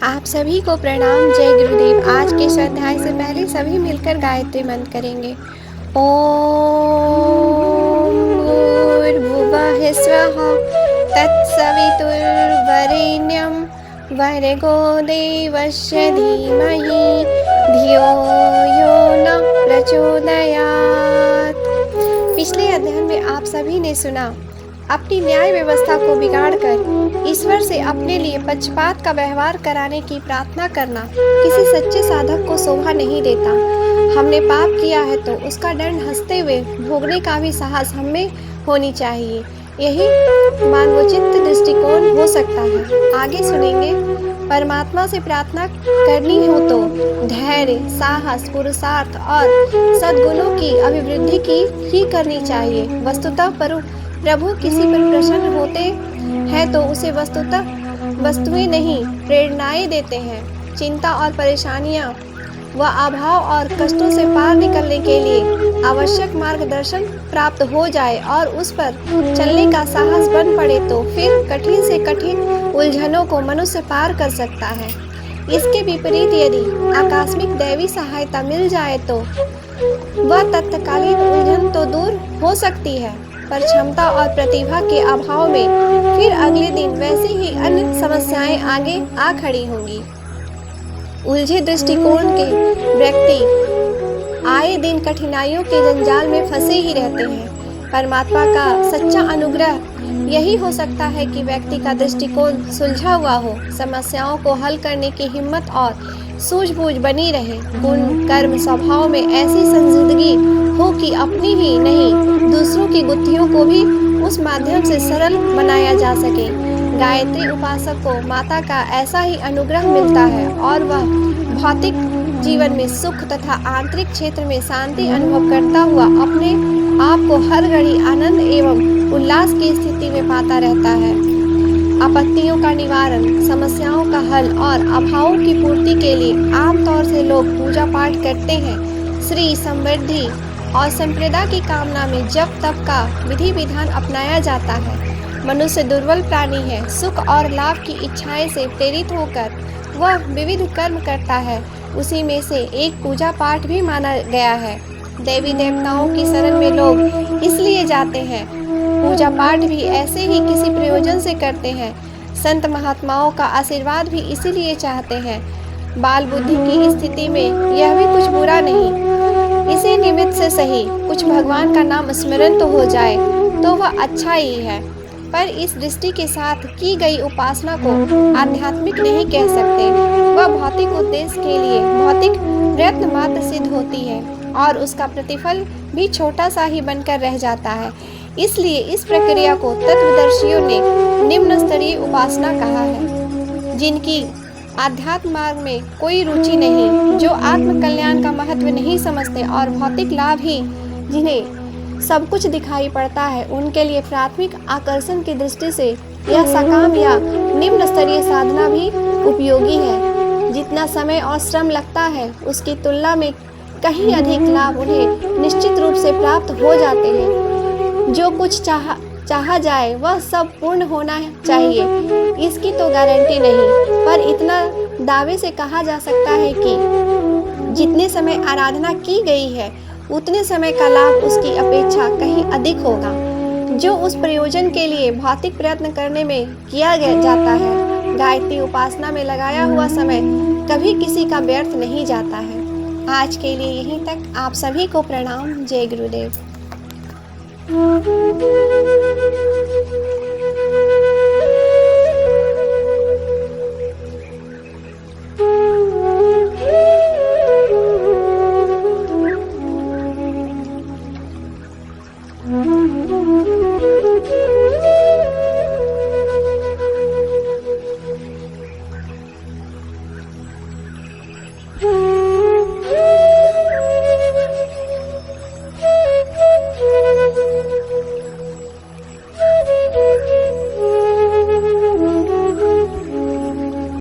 आप सभी को प्रणाम। जय गुरुदेव। आज के स्वाध्याय से पहले सभी मिलकर गायत्री मंत्र करेंगे। ओम भूर्भुवः स्वः तत्सवितुर्वरेण्यं भर्गो देवस्य धीमहि धियो यो नः प्रचोदयात्। पिछले अध्ययन में आप सभी ने सुना, अपनी न्याय व्यवस्था को बिगाड़कर ईश्वर से अपने लिए पक्षपात का व्यवहार कराने की प्रार्थना करना किसी सच्चे साधक को शोभा नहीं देता। हमने पाप किया है तो उसका दंड हंसते हुए भोगने का भी साहस हमें होनी चाहिए। यही मानवोचित दृष्टिकोण हो सकता है। आगे सुनेंगे। परमात्मा से प्रार्थना करनी हो तो धैर्य, साहस, पुरुषार्थ और सद्गुणों की अभिवृद्धि की ही करनी चाहिए। वस्तुतः प्रभु किसी पर प्रसन्न होते हैं तो उसे वस्तुएं नहीं, प्रेरणाएं देते हैं। चिंता और परेशानियां व अभाव और कष्टों से पार निकलने के लिए आवश्यक मार्गदर्शन प्राप्त हो जाए और उस पर चलने का साहस बन पड़े तो फिर कठिन से कठिन उलझनों को मनुष्य पार कर सकता है। इसके विपरीत यदि आकस्मिक दैवी सहायता मिल जाए तो वह तत्कालीन उलझन तो दूर हो सकती है, पर क्षमता और प्रतिभा के अभाव में फिर अगले दिन वैसे ही अन्य समस्याएं आगे आ खड़ी होंगी। उलझे दृष्टिकोण के व्यक्ति आए दिन कठिनाइयों के जंजाल में फंसे ही रहते हैं। परमात्मा का सच्चा अनुग्रह यही हो सकता है कि व्यक्ति का दृष्टिकोण सुलझा हुआ हो, समस्याओं को हल करने की हिम्मत और सूझबूझ बनी रहे, गुण कर्म स्वभाव में ऐसी संजीदगी हो कि अपनी ही नहीं दूसरों की गुत्थियों को भी उस माध्यम से सरल बनाया जा सके। गायत्री उपासक को माता का ऐसा ही अनुग्रह मिलता है और वह भौतिक जीवन में सुख तथा आंतरिक क्षेत्र में शांति अनुभव करता हुआ अपने आप को हर घड़ी आनंद एवं उल्लास की स्थिति में पाता रहता है। आपत्तियों का निवारण, समस्याओं का हल और अभावों की पूर्ति के लिए आमतौर से लोग पूजा पाठ करते हैं। श्री समृद्धि और संप्रदा की कामना में जप तप का विधि विधान अपनाया जाता है। मनुष्य दुर्बल प्राणी है। सुख और लाभ की इच्छाएं से प्रेरित होकर वह विविध कर्म करता है। उसी में से एक पूजा पाठ भी माना गया है। देवी देवताओं की शरण में लोग इसलिए जाते हैं। पूजा पाठ भी ऐसे ही किसी प्रयोजन से करते हैं। संत महात्माओं का आशीर्वाद भी इसीलिए चाहते हैं। बाल बुद्धि की स्थिति में यह भी कुछ बुरा नहीं। इसी निमित्त से सही कुछ भगवान का नाम स्मरण तो हो जाए तो वह अच्छा ही है, पर इस दृष्टि के साथ की गई उपासना को आध्यात्मिक नहीं कह सकते। वह भौतिक उद्देश्य के लिए भौतिक प्रयत्न मात्र सिद्ध होती है और उसका प्रतिफल भी छोटा सा ही बनकर रह जाता है। इसलिए इस प्रक्रिया को तत्वदर्शियों ने निम्न स्तरीय उपासना कहा है। जिनकी आध्यात्म मार्ग में कोई रुचि नहीं, जो आत्म कल्याण का महत्व नहीं समझते और भौतिक लाभ ही जिन्हें सब कुछ दिखाई पड़ता है, उनके लिए प्राथमिक आकर्षण की दृष्टि से यह सकाम या निम्न स्तरीय साधना भी उपयोगी है। जितना समय और श्रम लगता है उसकी तुलना में कहीं अधिक लाभ उन्हें निश्चित रूप से प्राप्त हो जाते हैं। जो कुछ चाहा जाए वह सब पूर्ण होना चाहिए, इसकी तो गारंटी नहीं, पर इतना दावे से कहा जा सकता है कि जितने समय आराधना की गई है उतने समय का लाभ उसकी अपेक्षा कहीं अधिक होगा। जो उस प्रयोजन के लिए भौतिक प्रयत्न करने में किया जाता है, गायत्री उपासना में लगाया हुआ समय कभी किसी का व्यर्थ नहीं जाता है। आज के लिए यहीं तक। आप सभी को प्रणाम। जय गुरुदेव। Mm-hmm.